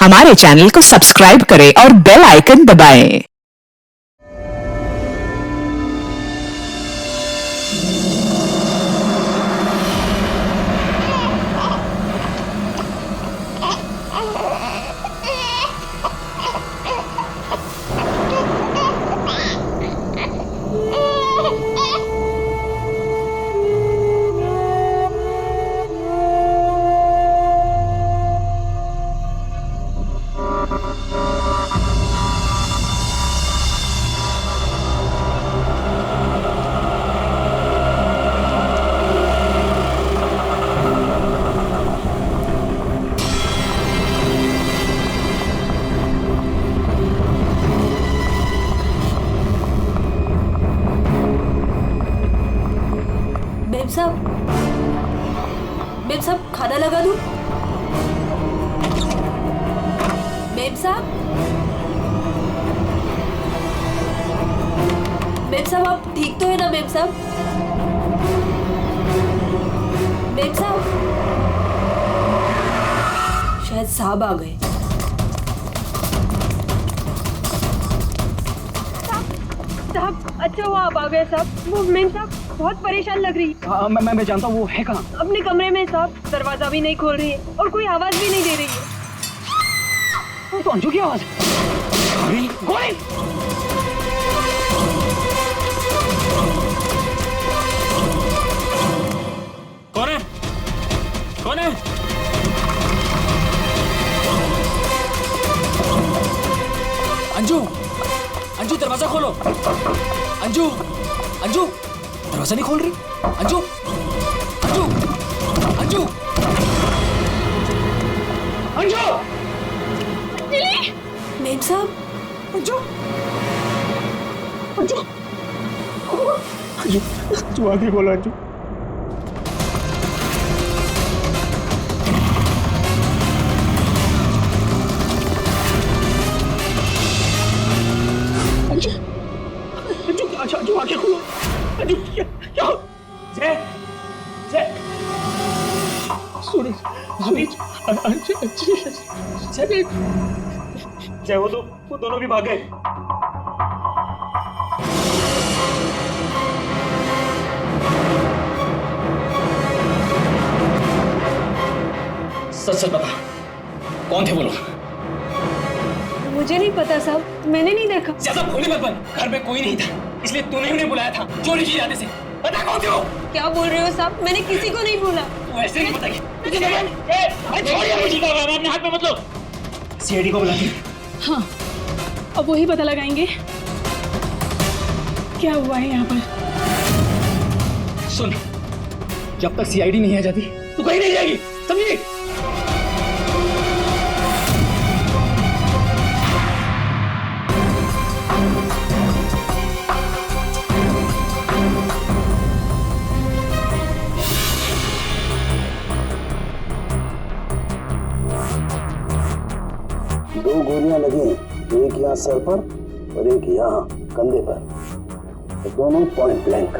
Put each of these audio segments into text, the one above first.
हमारे चैनल को सब्सक्राइब करें और बेल आइकन दबाएं। मेम साहब खाना लगा दूं? मेम साहब आप ठीक तो है ना मेम साहब? मेम साहब शायद साहब आ गए। साहब अच्छा हुआ आप आ गए साहब। वो मेम साहब बहुत परेशान लग रही है। मैं जानता हूँ वो है कहाँ? अपने कमरे में साहब, दरवाजा भी नहीं खोल रही है और कोई आवाज भी नहीं दे रही है। तो अंजू की आवाज। गोरी, गोरी! कौन है? कौन है? अंजू, अंजू दरवाजा खोलो। अंजू, अंजू दरवाजा नहीं खोल रही। अंजू, अंजू, अंजू, अंजू! मेम साहब, अंजू, अंजू, अंजू, तू आगे बोलो अंजू। अंजू, अंजू, अंजू आगे खोलो। अंजू क्या? जय, जय, सुनी, जय, जय वो दोनों भी भाग गए। सच सच बता, कौन थे वो लोग? मुझे नहीं पता साहब, मैंने नहीं देखा। ज्यादा भोली मत बन, घर में कोई नहीं था इसलिए तूने उन्हें बुलाया था चोरी की इरादे से। बता कौन थे वो? क्या बोल रहे हो साहब? मैंने किसी को नहीं बोला। तू ऐसे नहीं बताएगी। अपने हाथ में मत लो। सीआईडी को बुलाती। हाँ, अब वही पता लगाएंगे क्या हुआ है यहाँ पर। सुन, जब तक सीआईडी नहीं आ जाती तू कहीं नहीं जाएगी, समझी? दो गोलियां लगी, एक यहाँ सर पर और एक यहाँ कंधे पर, तो दोनों पॉइंट ब्लैंक।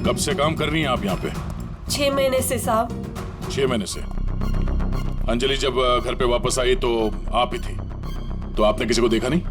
कब से काम कर रही हैं आप यहाँ पे? 6 महीने से साहब। 6 महीने से। अंजलि जब घर पे वापस आई तो आप ही थी, तो आपने किसी को देखा नहीं?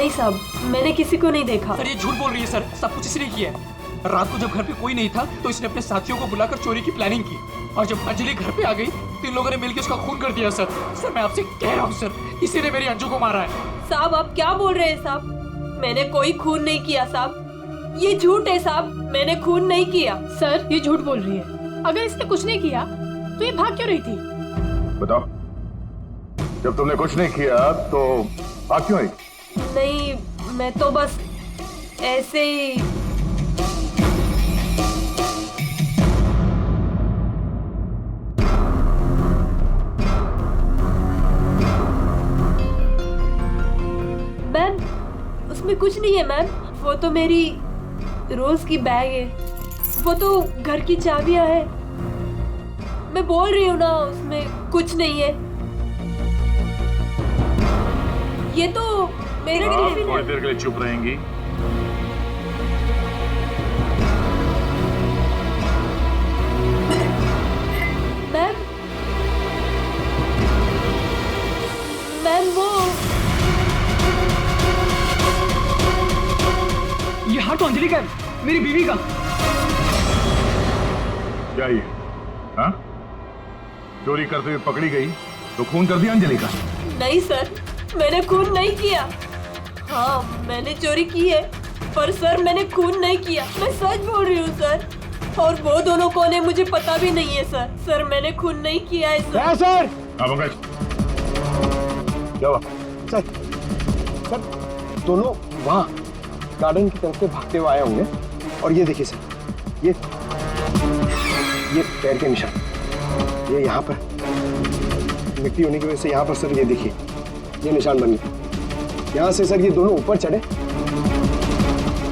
नहीं साहब, मैंने किसी को नहीं देखा। सर ये झूठ बोल रही है सर, सब कुछ इसने किया है। रात को जब घर पे कोई नहीं था तो इसने अपने साथियों को बुलाकर चोरी की प्लानिंग की, और जब अंजलि घर पे आ गई तो इन लोगों ने मिलकर उसका खून कर दिया। सर सर मैं आपसे कह रहा हूँ सर, इसी ने मेरी अंजू को मारा है। साहब आप क्या बोल रहे हैं साहब? मैंने कोई खून नहीं किया साहब, ये झूठ है साहब, मैंने खून नहीं किया। सर ये झूठ बोल रही है। अगर इसने कुछ नहीं किया तो ये भाग क्यों रही थी? बताओ, जब तुमने कुछ नहीं किया तो भाग क्यों आई? नहीं, मैं तो बस ऐसे ही। मैम, उसमें कुछ नहीं है मैम, वो तो मेरी रोज की बैग है, वो तो घर की चाबियां है। मैं बोल रही हूँ ना, उसमें कुछ नहीं है। ये तो मेरा टिफिन थोड़ी है। देर के लिए चुप रहेंगी? मैम, मैम वो ये हाथ तो अंजलि का है, मेरी बीवी का। क्या ये? हाँ? चोरी करते हुए पकड़ी गई तो खून कर दिया अंजलि का? नहीं सर, मैंने खून नहीं किया। हाँ, मैंने चोरी की है, पर सर मैंने खून नहीं किया, मैं सच बोल रही हूँ सर। और वो दोनों कौन है मुझे पता भी नहीं है सर। सर मैंने खून नहीं किया है सर। सर हाँ पंकज, क्या हुआ? सर सर दोनों वहाँ गार्डन की तरफ से भागते हुए आए होंगे, और ये देखिए सर, ये पैर के निशान, ये यहाँ पर मिट्टी होने की वजह से यहाँ पर सर ये देखिए ये निशान बन गए। यहाँ से सर ये दोनों ऊपर चढ़े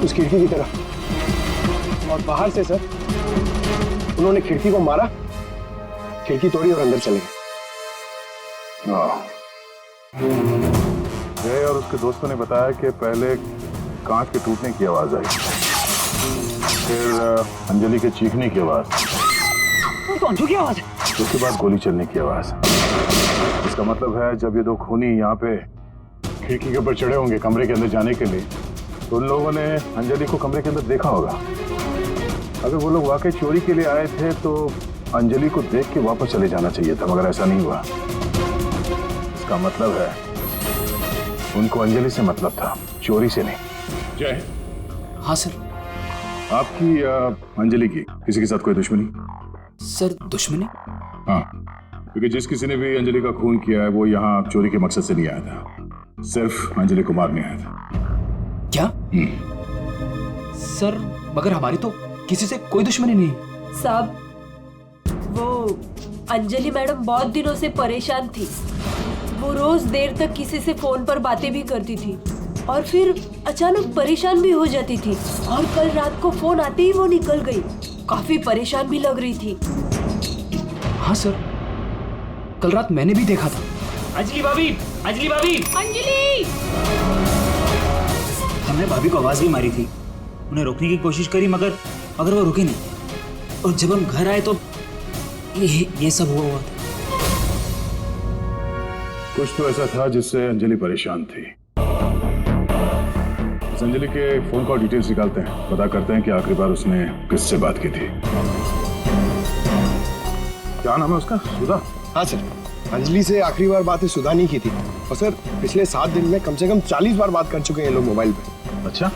उस खिड़की की तरफ, और बाहर से सर उन्होंने खिड़की को मारा, खिड़की तोड़ी और अंदर चले गए। जय और उसके दोस्तों ने बताया कि पहले कांच के टूटने की आवाज आई, फिर अंजलि के चीखने की आवाज, तो अंजू की आवाज है। उसके बाद गोली चलने की आवाज। इसका मतलब है जब ये दो खूनी यहाँ पे खिड़की के ऊपर चढ़े होंगे कमरे के अंदर जाने के लिए, तो उन लोगों ने अंजलि को कमरे के अंदर देखा होगा। अगर वो लोग वाकई चोरी के लिए आए थे तो अंजलि को देख के वापस चले जाना चाहिए था, मगर ऐसा नहीं हुआ। इसका मतलब है उनको अंजलि से मतलब था, चोरी से नहीं। जय। हाँ सर। आपकी अंजलि की किसी के साथ कोई दुश्मनी? सर दुश्मनी? हाँ, क्योंकि जिस किसी ने भी अंजलि का खून किया है वो यहाँ चोरी के मकसद से नहीं आया था, सिर्फ अंजलि को मारने आया था। क्या? सर मगर हमारी तो किसी से कोई दुश्मनी नहीं। साहब, वो अंजलि मैडम बहुत दिनों से परेशान थी। वो रोज देर तक किसी से फोन पर बातें भी करती थी और फिर अचानक परेशान भी हो जाती थी, और कल रात को फोन आते ही वो निकल गई। काफी परेशान भी लग रही थी। हाँ सर, कल रात मैंने भी देखा था। अंजलि भाभी, अंजलि भाभी। अंजलि! हमने भाभी को आवाज भी मारी थी, उन्हें रोकने की कोशिश करी, मगर वो रुके नहीं। और जब हम घर आए तो ये सब हुआ था। कुछ तो ऐसा था जिससे अंजलि परेशान थी। इस अंजलि के फोन कॉल डिटेल्स निकालते हैं, पता करते हैं कि आखिरी बार उसने किससे बात की थी। क्या नाम है उसका? सुधा? हाँ सर, अंजलि से आखिरी बार बात सुधा नहीं की थी, और सर पिछले 7 दिन में कम से कम 40 बार बात कर चुके हैं लोग मोबाइल पे। अच्छा,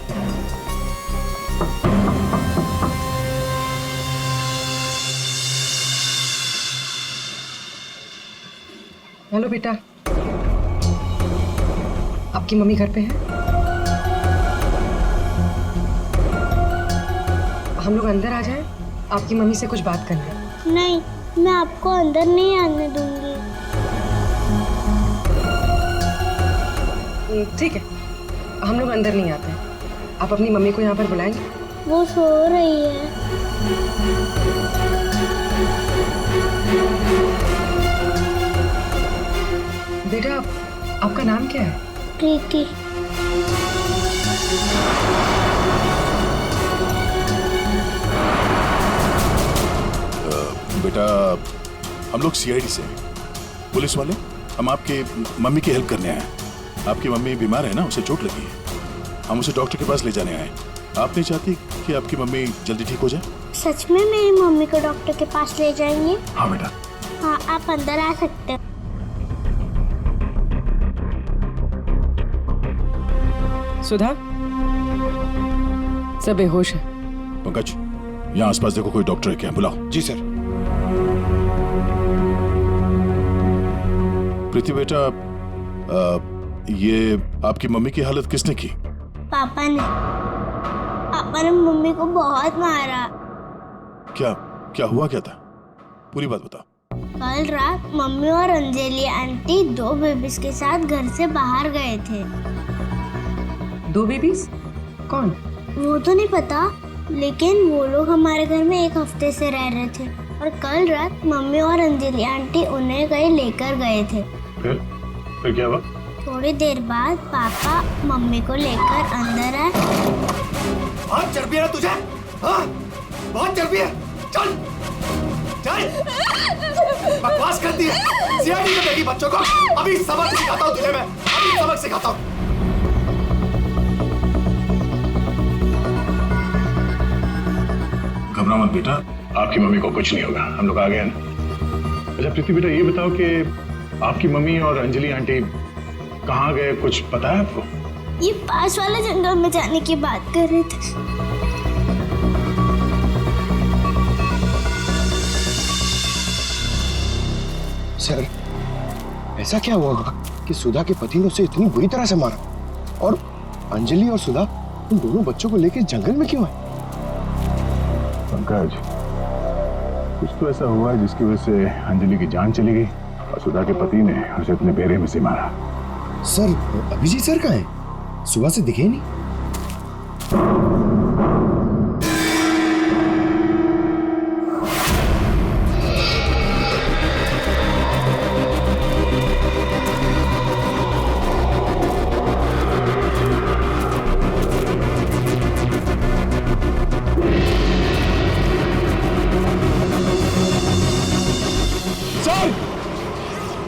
हेलो बेटा, आपकी मम्मी घर पे है? हम लोग अंदर आ जाएं? आपकी मम्मी से कुछ बात करनी है। नहीं, मैं आपको अंदर नहीं आने दूंगी। ठीक है, हम लोग अंदर नहीं आते। आप अपनी मम्मी को यहाँ पर बुलाएंगे? वो सो रही है। बेटा, आपका नाम क्या है? प्रीति। बेटा, हम लोग सीआईडी से हैं, पुलिस वाले। हम आपके मम्मी की हेल्प करने आए हैं। आपकी मम्मी बीमार है ना, उसे चोट लगी है। हम उसे डॉक्टर के पास ले जाने आए। आप नहीं चाहती कि आपकी मम्मी जल्दी ठीक हो जाए? सच में मेरी मम्मी को डॉक्टर के पास ले जाएंगे? हाँ बेटा। हाँ, आप अंदर आ सकते हैं। सुधा, सब बेहोश है। पंकज, यहाँ आसपास देखो कोई डॉक्टर है क्या? बुलाओ। जी सर। प्रीति बेटा, ये आपकी मम्मी की हालत किसने की? पापा ने मम्मी को बहुत मारा। क्या क्या हुआ, क्या था? पूरी बात बताओ। कल रात मम्मी और अंजलि आंटी 2 बेबीज के साथ घर से बाहर गए थे। 2 बेबीज? कौन? वो तो नहीं पता, लेकिन वो लोग हमारे घर में 1 हफ्ते से रह रहे थे और कल रात मम्मी और अंजलि आंटी उन्हें कहीं लेकर गए थे। फिर क्या हुआ? थोड़ी देर बाद पापा मम्मी को लेकर अंदर आए। बहुत चर्बी है तुझे? हाँ? बहुत चर्बी है। चल चल, बकवास करती है। सीआईडी में देगी बच्चों को। अभी सबक सिखाता हूँ तुझे मैं, अभी सबक सिखाता हूँ। घबरा मत बेटा, आपकी मम्मी को कुछ नहीं होगा, हम लोग आ गए ना। अच्छा प्रीति बेटा, ये बताओ कि आपकी मम्मी और अंजलि आंटी कहाँ गए, कुछ पता है आपको? ये पास वाले जंगल में जाने की बात कर रहे थे। सर, ऐसा क्या हुआ कि सुधा के पति ने उसे इतनी बुरी तरह से मारा, और अंजलि और सुधा उन दोनों बच्चों को लेकर जंगल में क्यों आए? पंकज, कुछ तो ऐसा हुआ है जिसकी वजह से अंजलि की जान चली गई और सुधा के पति ने उसे अपने बेरे में से मारा। सर, अभिजीत सर कहाँ हैं? सुबह से दिखे ही नहीं।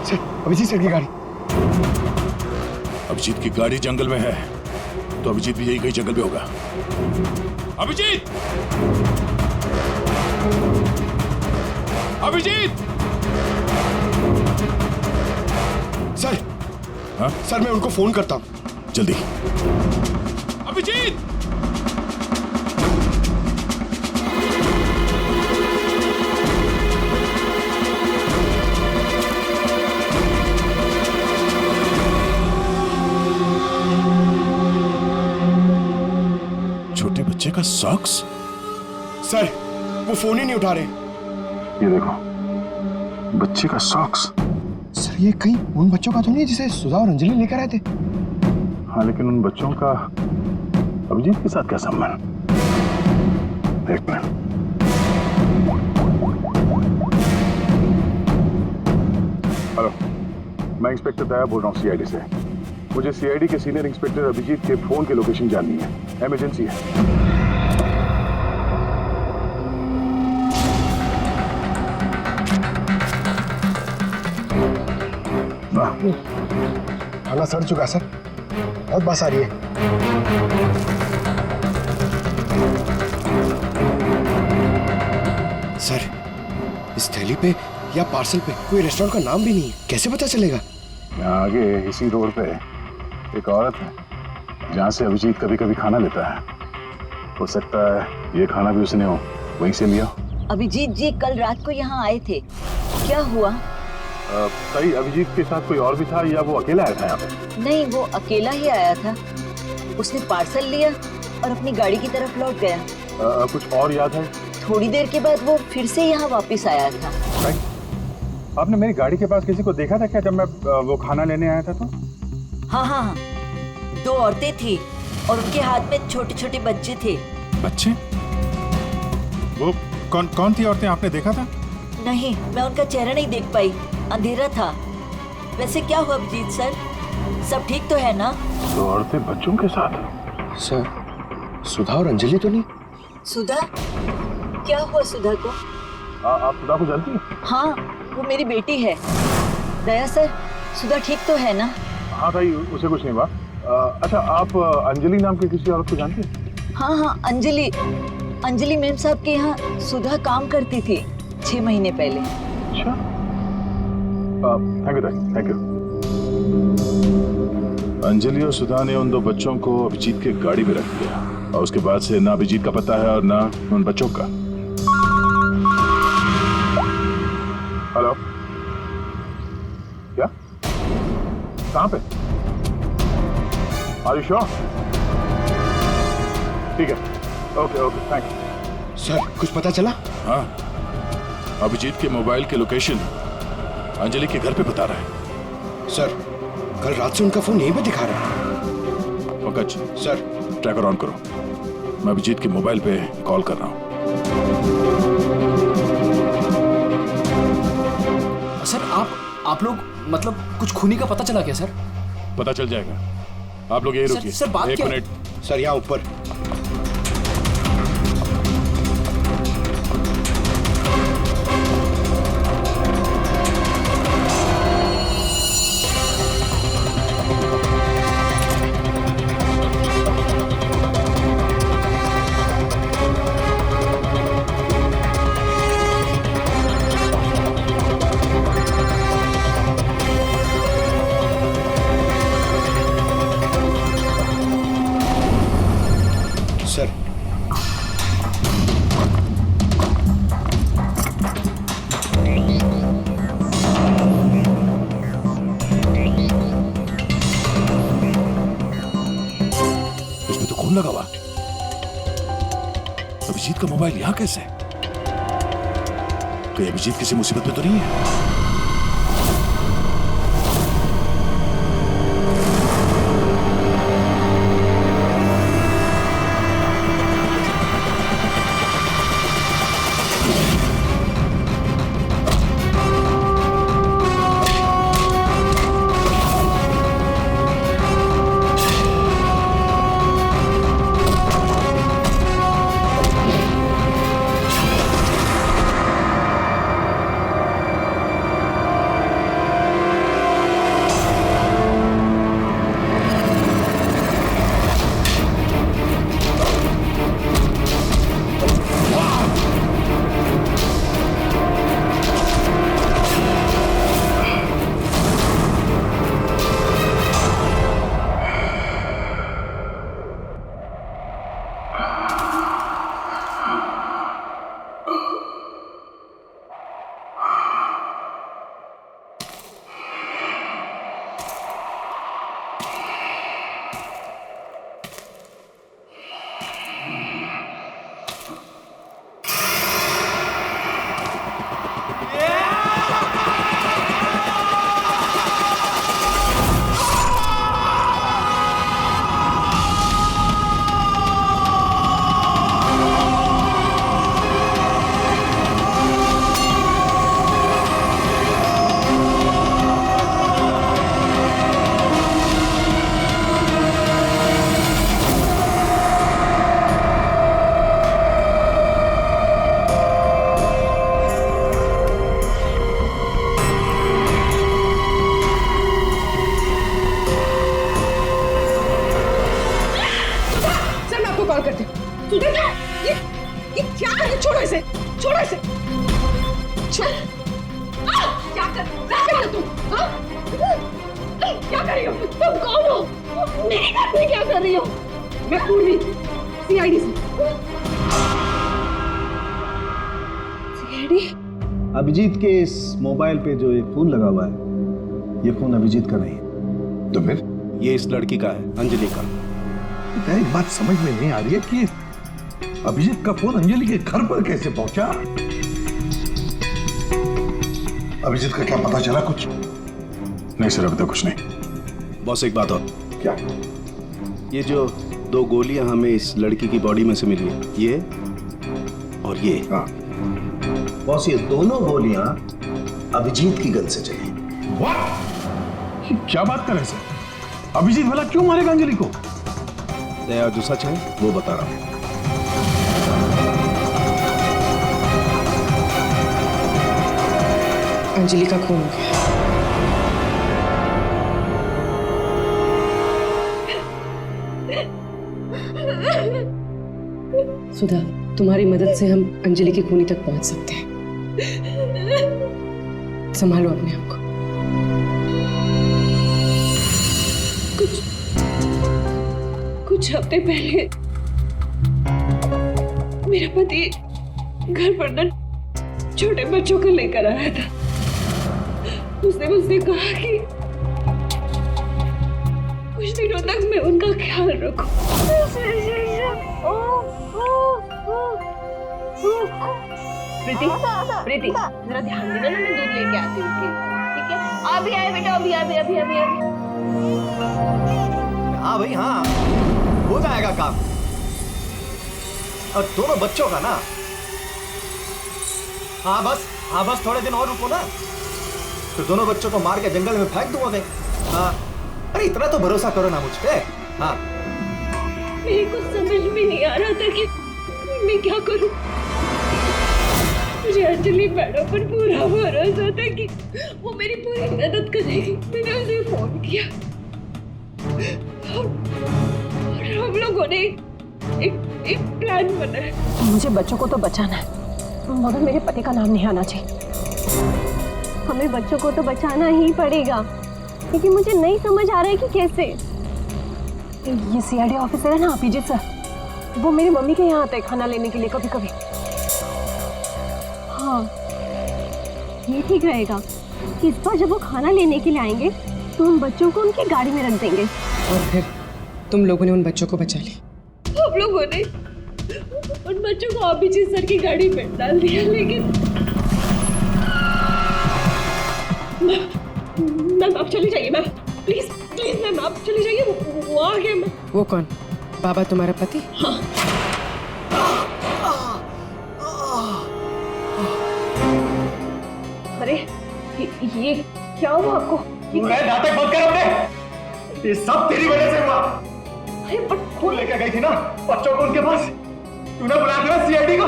सर, अभिजीत सर की गाड़ी। अभिजीत की गाड़ी जंगल में है, तो अभिजीत भी यही कहीं जंगल में होगा। अभिजीत! अभिजीत! सर, हाँ? सर मैं उनको फोन करता हूँ। जल्दी। अभिजीत! छोटे बच्चे का सॉक्स? सर, वो फोन ही नहीं उठा रहे। ये देखो, बच्चे का सॉक्स। सर, ये कहीं उन बच्चों का तो नहीं है जिसे सुधा और अंजलि लेकर आए थे? हाँ, लेकिन उन बच्चों का अभिजीत के साथ क्या संबंध? एक मिनट। हेलो, मैं इंस्पेक्टर दया बोल रहा हूँ सीआईडी से। मुझे सीआईडी के सीनियर इंस्पेक्टर अभिजीत के फोन की लोकेशन जाननी है, इमरजेंसी है। थाना सड़ चुका सर, बहुत बस आ रही है। सर, इस थैली पे या पार्सल पे कोई रेस्टोरेंट का नाम भी नहीं है, कैसे पता चलेगा? यहाँ आगे इसी रोड पे एक औरत है जहाँ से अभिजीत कभी कभी खाना लेता है। हो सकता है ये खाना भी उसने वहीं से लिया। अभिजीत जी कल रात को यहाँ आए थे, क्या हुआ? सही, अभिजीत के साथ कोई और भी था या वो अकेला आया था यहाँ पे? नहीं, वो अकेला ही आया था। उसने पार्सल लिया और अपनी गाड़ी की तरफ लौट गया। कुछ और याद है? थोड़ी देर के बाद वो फिर से यहाँ वापस आया था। आपने मेरी गाड़ी के पास किसी को देखा था क्या जब मैं वो खाना लेने आया था तो? हाँ हाँ हाँ, 2 औरतें थी और उनके हाथ में छोटे छोटे बच्चे थे। बच्चे? वो कौन थी औरतें, आपने देखा था? नहीं, मैं उनका चेहरा नहीं देख पाई, अंधेरा था। वैसे क्या हुआ अभिजीत सर, सब ठीक तो है ना? 2 औरतें बच्चों के साथ? सर, सुधा और अंजलि तो नहीं? सुधा? क्या हुआ सुधा को? आप सुधा को जानती हैं? हाँ, वो मेरी बेटी है। दया सर, सुधा ठीक तो है ना? हाँ भाई, उसे कुछ नहीं हुआ। अच्छा, आप अंजलि नाम के किसी औरत को जानते हैं? हाँ हाँ, अंजलि मैम साहब के यहाँ सुधा काम करती थी 6 महीने पहले। अच्छा, थैंक यू। अंजलि और सुधा ने उन 2 बच्चों को अभिजीत के गाड़ी में रख दिया और उसके बाद से ना अभिजीत का पता है और ना उन बच्चों का। हेलो, क्या? कहाँ पे? Are you sure? ठीक है, ओके, थैंक यू। सर, कुछ पता चला? हाँ, अभिजीत के मोबाइल के लोकेशन अंजलि के घर पे बता रहा है। सर, कल रात से उनका फोन यहीं पे दिखा रहा है। पंकज सर, ट्रैकर ऑन करो, मैं अभिजीत के मोबाइल पे कॉल कर रहा हूँ। सर, आप लोग मतलब कुछ खूनी का पता चला क्या सर? पता चल जाएगा, आप लोग यही रुकिए। सर, बात 1 क्या? मिनट। सर, यहाँ ऊपर। सर, इसमें तो खून लगा हुआ। अभिजीत का मोबाइल यहाँ कैसे? कहीं अभिजीत किसी मुसीबत में तो नहीं है? क्या कर रही हो? तुम कौन हो? मेरे घर में क्या कर रही हो? मैं पूर्वी, सीआईडी से। सीआईडी? अभिजीत के इस मोबाइल पे जो एक फोन लगा हुआ है, ये फोन अभिजीत का नहीं है। तो फिर? ये इस लड़की का है, अंजलि का। तो एक बात समझ में नहीं आ रही है कि अभिजीत का फोन अंजलि के घर पर कैसे पहुंचा? अभिजीत का क्या पता चला कुछ? नहीं सर, अभी तक कुछ नहीं। बॉस एक बात और। क्या? ये जो 2 गोलियां हमें इस लड़की की बॉडी में से मिली है, ये और ये। हाँ। बॉस, ये दोनों गोलियां अभिजीत की गन से चली। क्या बात कर रहे सर? अभिजीत भला क्यों मारेगा अंजलि को? दया, जो सच है वो बता रहा हूं। अंजलि का खून हो गया। सुधा, तुम्हारी मदद से हम अंजलि की खूनी तक पहुंच सकते हैं। संभालो अपने आप को। कुछ हफ्ते पहले मेरा पति घर पर न छोटे बच्चों को लेकर आया था। उसने मुझसे कहा कि कुछ दिनों तक मैं उनका ख्याल रखूं। प्रीति, प्रीति, जरा ध्यान देना ना, मैं दूध लेके आती हूँ, ठीक है? अभी आए बेटा, अभी। हाँ भाई हाँ, हो जाएगा काम। और दोनों बच्चों का ना, हाँ बस थोड़े दिन और रुको ना, तो दोनों बच्चों को मार के जंगल में फेंक दूंगा मैं। हाँ, अरे इतना तो भरोसा करो ना मुझ पे। हाँ, मेरे को समझ में नहीं आ रहा था कि मैं क्या करूं। मुझे अंजलि मैडम पर पूरा भरोसा था कि वो मेरी पूरी मदद करेगी। मैंने उसे फोन किया और हम लोगों ने एक प्लान बनाया। मुझे बच्चों को तो बचाना है, मगर मेरे पति का नाम नहीं आना चाहिए। हमें बच्चों को तो बचाना ही पड़ेगा, लेकिन मुझे नहीं समझ आ रहा है कि कैसे। ये सीआईडी ऑफिसर है ना अभिजीत सर, वो मेरी मम्मी के यहाँ आते हैं खाना लेने के लिए कभी कभी। हाँ, ये ठीक रहेगा। इस बार जब वो खाना लेने के लिए आएंगे तो हम बच्चों को उनकी गाड़ी में रख देंगे। और फिर तुम लोगों ने उन बच्चों को बचा लिया। हम लोगों ने उन बच्चों को अभिजीत सर की गाड़ी में डाल दिया, लेकिन मैम आप चली जाइए मैम, प्लीज मैम आप चली जाइए। वो आ गया मैम। वो कौन? बाबा तुम्हारा पति? हाँ। अरे ये क्या हुआ आपको? मैं नाटक बंद कर अपने, ये सब तेरी वजह से हुआ। अरे बट तू लेकर गई थी ना बच्चों को उनके पास, तूने बुलाया था ना सीआईडी को।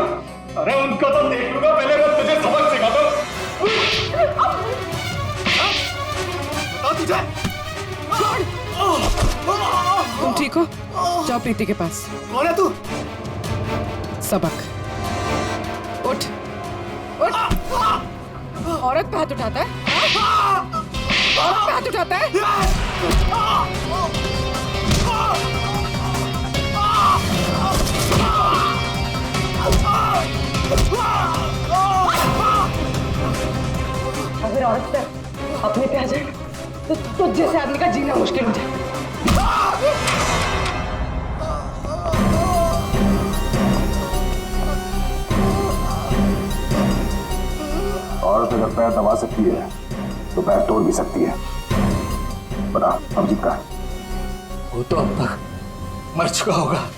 अरे उनको तो देख लूंगा, पहले मैं तुझे सबक सिखा दूं। बता तुझे। तुम ठीक हो? जाओ प्रीति के पास। कौन है तू? सबक। उठ। औरत पे हाथ उठाता है? औरत पे हाथ उठाता है? अगर औरत पे अपने पे आ जाए तो जैसे आदमी का जीना मुश्किल हो जाए। औरत अगर पैर दबा सकती है तो पैर तोड़ भी सकती है। बता अभिजीत का? वो तो अब तक मर चुका होगा।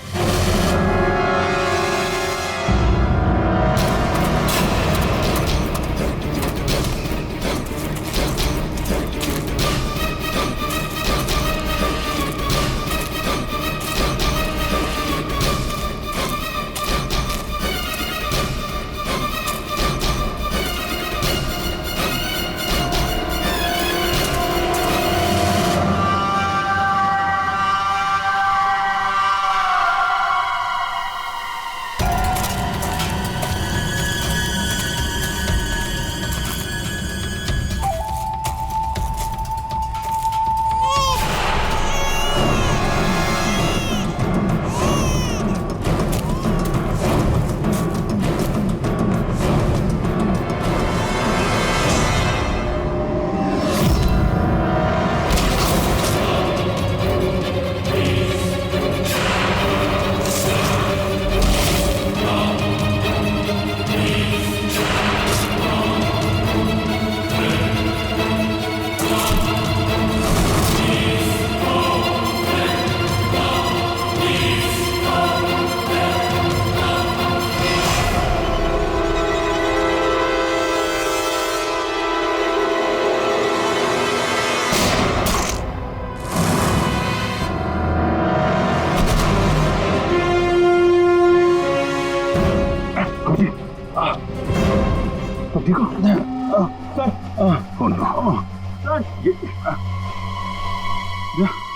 ठीक हो? सर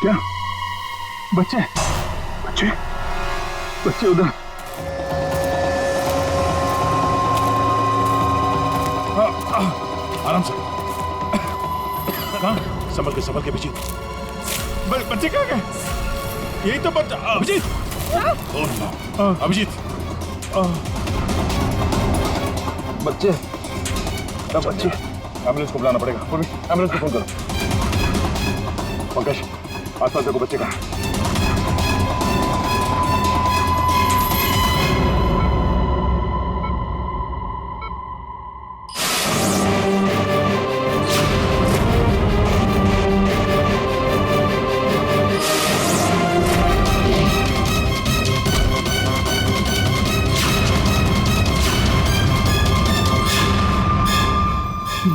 क्या बच्चे बच्चे बच्चे उधर आराम से। कहाँ? संभल के पीछे। बच्चे कहाँ गए? यही तो बच्चा। अभिजीत! अभिजीत! बच्चे एम्बुलेंस को बुलाना पड़ेगा। एम्बुलेंस को फोन करो। पंकज, आसपास देखो बच्चे कहाँ।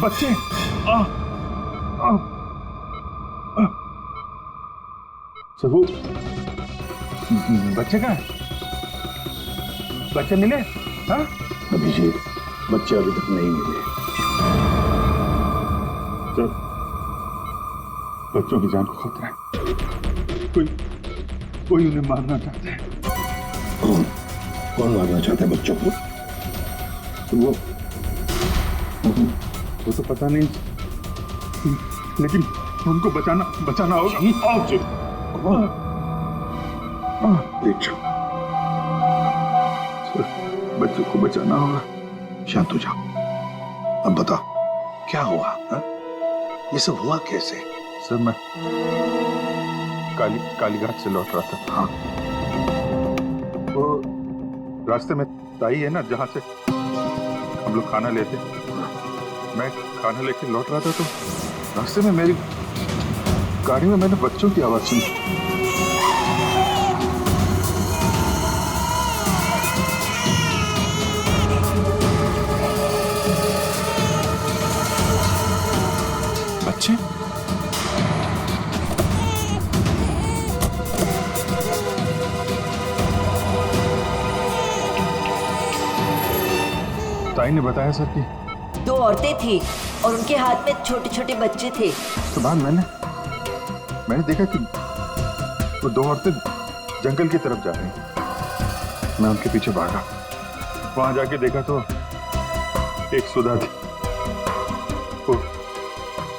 बच्चे सबू, बच्चे कहाँ? बच्चे मिले? हाँ? अभिजीत, बच्चे अभी तक नहीं मिले। चल, बच्चों की जान को खतरा है। कोई उन्हें मारना चाहता है। कौन मारना चाहता है बच्चों को? वो तो पता नहीं, लेकिन उनको बचाना होगा। आओ जी। बच्चों को बचाना होगा। शांत हो जाओ। अब बताओ क्या हुआ? हा? ये सब हुआ कैसे? सर, मैं कालीघाट से लौट रहा था। हाँ। वो रास्ते में ताई है ना, जहाँ से हम लोग खाना लेते। मैं खाना लेके लौट रहा था तो रास्ते में मेरी गाड़ी में मैंने बच्चों की आवाज सुनी। बच्चे? ताई ने बताया सर कि 2 औरतें थी और उनके हाथ में छोटे छोटे बच्चे थे। तो बाद मैंने देखा कि वो 2 औरतें जंगल की तरफ जा रही। मैं उनके पीछे भागा। वहां जाके देखा तो एक सुधा थी, वो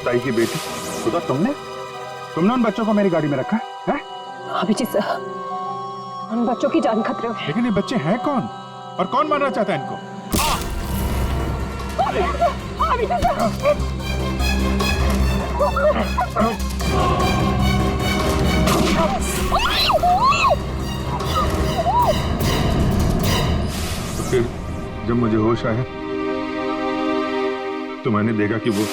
ताई की बेटी। सुधा, तुमने उन बच्चों को मेरी गाड़ी में रखा है? अभिजीत सर, उन बच्चों की जान खतरे में। लेकिन ये बच्चे हैं कौन और कौन मारना चाहता है इनको? तो फिर जब मुझे होश आया तो मैंने देखा कि वो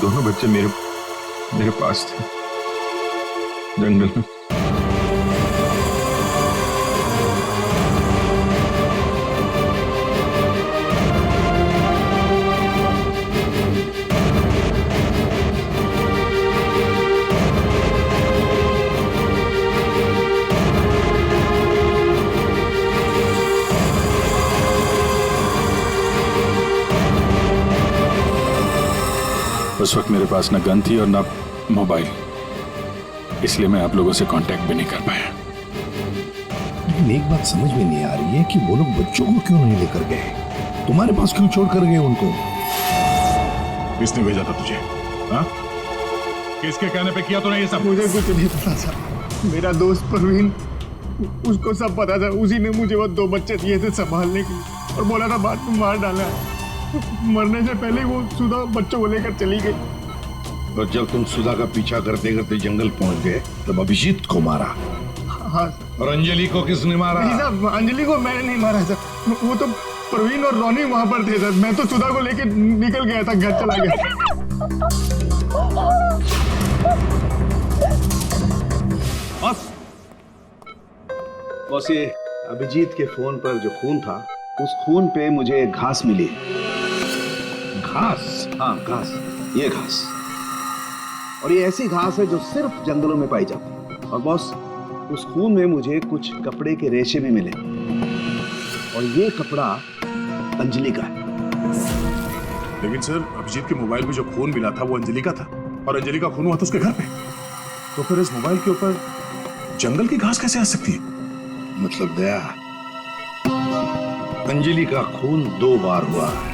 दोनों बच्चे मेरे पास थे जंगल में। उस वक्त मेरे पास ना गन थी और ना मोबाइल, इसलिए मैं आप लोगों से कांटेक्ट भी नहीं कर पाया। लेकिन एक बात समझ में नहीं आ रही है कि वो लोग बच्चों को क्यों नहीं लेकर गए? तुम्हारे पास क्यों छोड़ कर गए उनको? किसने भेजा था तुझे? हाँ? किसके कहने पे किया तूने ये सब? मुझे कुछ नहीं पता सर। मेरा दोस्त परवीन, उसको सब पता था। उसी ने मुझे वो 2 बच्चे दिए थे संभालने के लिए और बोला था बाद में मार डाला। मरने से पहले वो सुधा बच्चों को लेकर चली गई। और जब तुम सुधा का पीछा करते करते जंगल पहुंच गए तब अभिजीत को मारा। हाँ। और अंजलि को किसने मारा? नहीं साहब, अंजलि को मैंने नहीं मारा सर। वो तो परवीन और रोनी वहां पर थे सर। मैं तो सुधा को लेकर निकल गया था, घर चला गया। बस ये अभिजीत के फोन पर जो खून था, उस खून पे मुझे घास मिली। घास? हाँ, घास। ये घास, और ये ऐसी घास है जो सिर्फ जंगलों में पाई जाती है। और बॉस, उस खून में मुझे कुछ कपड़े के रेशे भी मिले। और ये कपड़ा अंजलि का है। लेकिन सर अभिजीत के मोबाइल में जो खून मिला था वो अंजलि का था और अंजलि का खून हुआ था उसके घर पे। तो फिर इस मोबाइल के ऊपर जंगल की घास कैसे आ सकती है? मतलब दया, अंजलि का खून 2 बार हुआ है,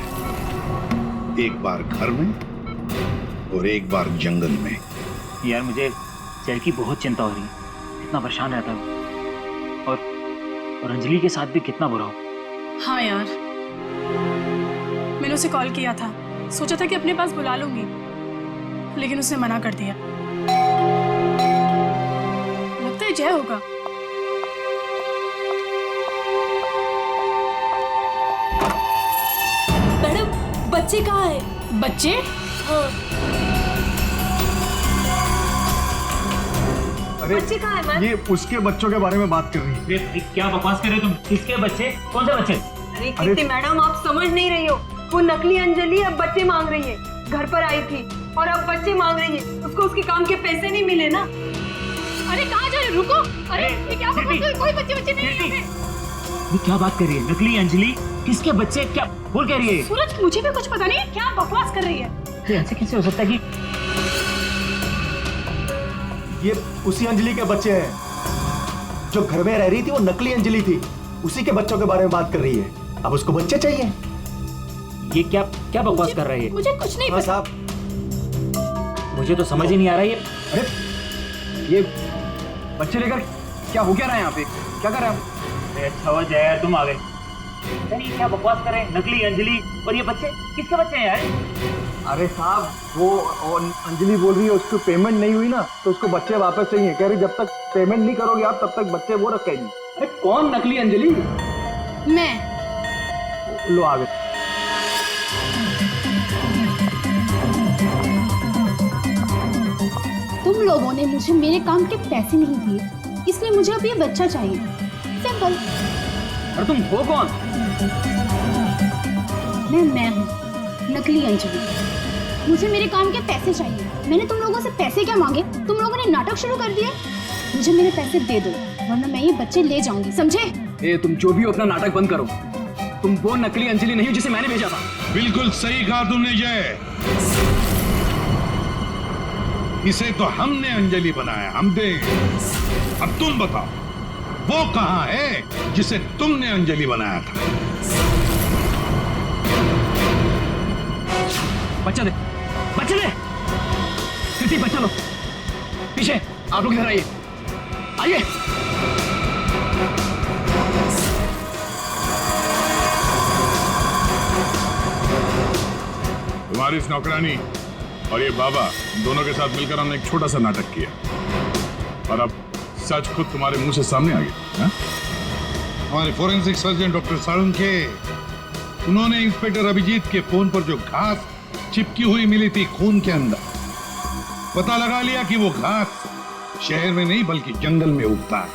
एक बार घर में और एक बार जंगल में। यार मुझे सर की बहुत चिंता हो रही है, इतना परेशान रहता है और अंजलि के साथ भी कितना बुरा हो। हाँ यार, मैंने उसे कॉल किया था, सोचा था कि अपने पास बुला लूंगी, लेकिन उसने मना कर दिया। लगता है जय होगा। मैडम बच्चे कहाँ हैं? बच्चे? हाँ। अरे बच्चे कहाँ हैं मैम? ये उसके बच्चों के बारे में बात कर रही है। क्या बकवास कर रहे हो तुम? किसके बच्चे? कौन से बच्चे? अरे कीर्ति मैडम, आप समझ नहीं रही हो। वो नकली अंजलि अब बच्चे मांग रही है। घर पर आई थी और अब बच्चे मांग रही है। उसको उसके काम के पैसे नहीं मिले ना। अरे कहाँ जा रहे? रुको। अरे ये क्या बकवास? कोई बच्चे नहीं है। ये क्या बात कर रही है? नकली अंजलि? किसके बच्चे? क्या बोल कह रही है? सूरज, मुझे भी कुछ पता नहीं क्या बकवास कर रही है। ये ऐसे कैसे हो सकता है कि ये उसी अंजलि के बच्चे हैं जो घर में रह रही थी। वो नकली अंजलि थी, उसी के बच्चों के बारे में बात कर रही है। अब उसको बच्चे चाहिए। ये क्या बकवास कर रही है? मुझे कुछ नहीं पता। साहब मुझे तो समझ ही नहीं आ रहा है। अरे ये बच्चे लेकर क्या हो क्या रहा है यहाँ पे? क्या कर रहे हैं? अच्छा हुआ जय यार तुम आ गए। ये क्या बकवास कर रहे हैं? नकली अंजलि और ये बच्चे किसके बच्चे हैं यार? अरे साहब, वो अंजलि बोल रही है उसको पेमेंट नहीं हुई ना, तो उसको बच्चे वापस चाहिए। कह रही जब तक पेमेंट नहीं करोगे आप तब तक बच्चे वो रखेगी। अरे कौन नकली अंजलि? मैं। लो आ गए। तुम लोगों ने मुझे मेरे काम के पैसे नहीं दिए, इसलिए मुझे अब ये बच्चा चाहिए। सिंपल। और तुम हो कौन? मैं हूँ नकली अंजलि। मुझे मेरे काम के पैसे चाहिए। मैंने तुम लोगों से पैसे क्या मांगे? तुम लोगों ने नाटक शुरू कर दिया। मुझे मेरे पैसे दे दो, वरना मैं ये बच्चे ले जाऊंगी, समझे? ए, तुम जो भी हो अपना नाटक बंद करो। तुम वो नकली अंजलि नहीं हो जिसे मैंने भेजा था। बिल्कुल सही कहा तुमने जय। इसे तो हमने अंजलि बनाया, हम दे। अब तुम बताओ वो कहाँ है जिसे तुमने अंजलि बनाया था? बच्चा दे, बच्चा दे। कृति बच्चा लो। पीछे आप लोग इधर आइए, आइए। तुम्हारी इस नौकरानी और ये बाबा दोनों के साथ मिलकर हमने एक छोटा सा नाटक किया और अब सच खुद तुम्हारे मुंह से सामने आ गया। हमारे फोरेंसिक सर्जन डॉक्टर साळुंखे, उन्होंने इंस्पेक्टर अभिजीत के फोन पर जो घास चिपकी हुई मिली थी खून के अंदर, पता लगा लिया कि वो घास शहर में नहीं बल्कि जंगल में उगता है।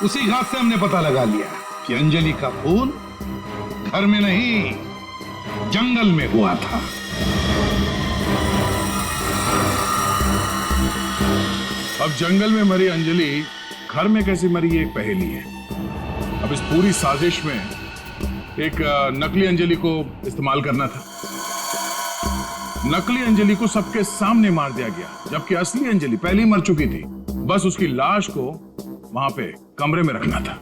उसी घास से हमने पता लगा लिया कि अंजलि का खून घर में नहीं जंगल में हुआ था। अब जंगल में मरी अंजलि घर में कैसे मरी ये एक पहेली है। अब इस पूरी साजिश में एक नकली अंजलि को इस्तेमाल करना था। नकली अंजलि को सबके सामने मार दिया गया, जबकि असली अंजलि पहले ही मर चुकी थी। बस उसकी लाश को वहां पे कमरे में रखना था।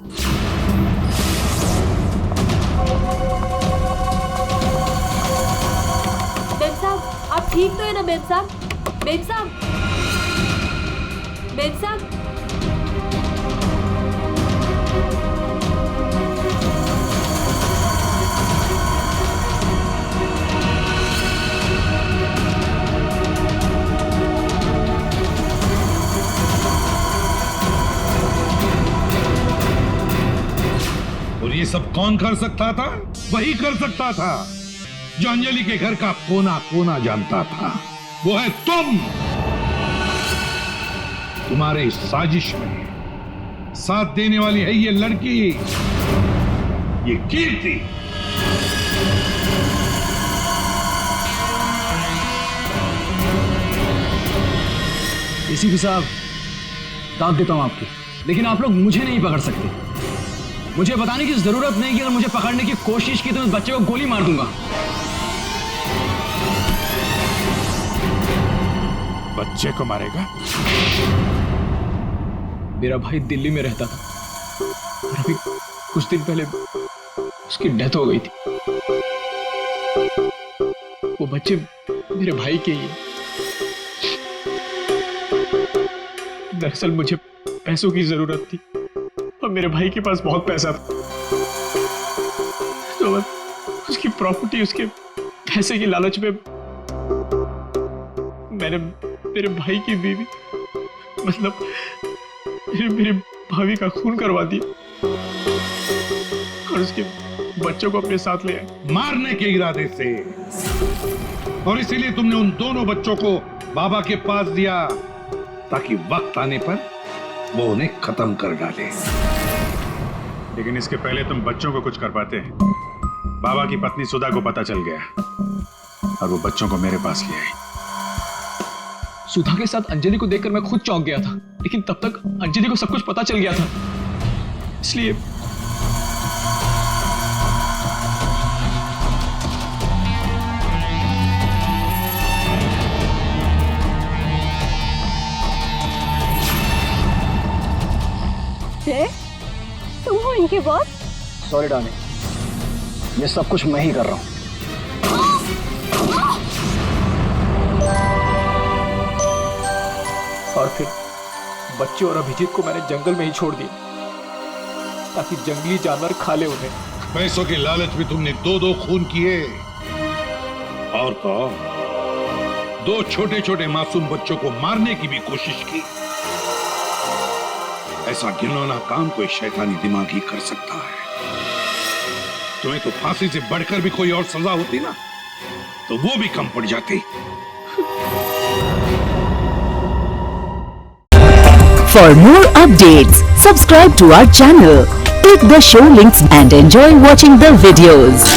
बेन साहब, आप ठीक तो है ना? बेन साहब, बेन साहब, बेन साहब। और ये सब कौन कर सकता था? वही कर सकता था जो अंजलि के घर का कोना कोना जानता था। वो है तुम। तुम्हारे इस साजिश में साथ देने वाली है ये लड़की, ये कीर्ति। एसीपी साहब, दाद देता हूं आपकी, लेकिन आप लोग मुझे नहीं पकड़ सकते। मुझे बताने की जरूरत नहीं कि अगर मुझे पकड़ने की कोशिश की तो उस बच्चे को गोली मार दूंगा। बच्चे को मारेगा? मेरा भाई दिल्ली में रहता था और अभी कुछ दिन पहले उसकी डेथ हो गई थी। वो बच्चे मेरे भाई के ही हैं। दरअसल मुझे पैसों की जरूरत थी और मेरे भाई के पास बहुत पैसा था, तो उसकी प्रॉपर्टी, उसके पैसे की लालच में मैंने मेरे भाई की बीवी, मतलब मेरी भाभी का खून करवा दिया और उसके बच्चों को अपने साथ ले आए मारने के इरादे से। और इसीलिए तुमने उन दोनों बच्चों को बाबा के पास दिया ताकि वक्त आने पर वो उन्हें खत्म कर डाले। लेकिन इसके पहले तुम बच्चों को कुछ कर पाते हैं। बाबा की पत्नी सुधा को पता चल गया और वो बच्चों को मेरे पास ले आई। सुधा के साथ अंजलि को देखकर मैं खुद चौंक गया था, लेकिन तब तक अंजलि को सब कुछ पता चल गया था, इसलिए तुम हो इनके बॉस? सॉरी डार्लिंग, ये सब कुछ मैं ही कर रहा हूँ। और फिर बच्चे और अभिजीत को मैंने जंगल में ही छोड़ दिया ताकि जंगली जानवर खा ले उन्हें। पैसों की लालच में तुमने दो खून किए और तो दो छोटे छोटे मासूम बच्चों को मारने की भी कोशिश की। ऐसा घिनौना काम कोई शैतानी दिमाग ही कर सकता है। तुम्हें तो फांसी से बढ़कर भी कोई और सजा होती ना, तो वो भी कम पड़ जाती। For more updates, subscribe to our channel, click the show links and enjoy watching the videos.